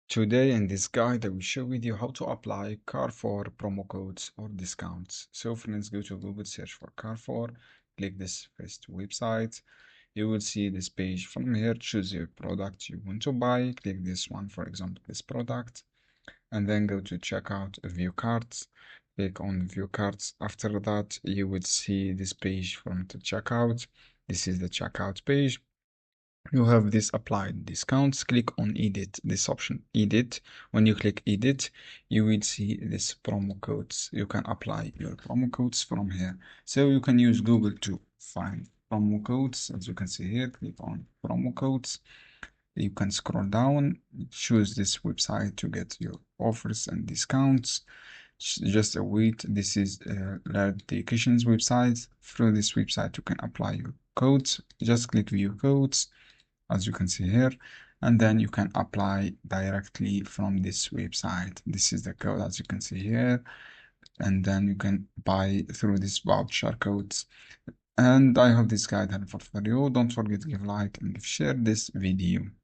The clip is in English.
Today in this guide, I will show with you how to apply Carrefour promo codes or discounts. So friends, go to Google, search for Carrefour, click this first website. You will see this page. From here, choose your product you want to buy. Click this one, for example, this product, and then go to checkout, view carts. Click on view carts. After that, you will see this page from the checkout. This is the checkout page. You have this applied discounts. Click on edit, this option edit. When you click edit, you will see this promo codes. You can apply your promo codes from here. So you can use Google to find promo codes. As you can see here, click on promo codes. You can scroll down, choose this website to get your offers and discounts. Just wait. This is Learn Education's website. Through this website, you can apply your codes. Just click view codes, as you can see here, and then you can apply directly from this website. This is the code, as you can see here, and then you can buy through this voucher codes. And I hope this guide helpful for you. Don't forget to give like and share this video.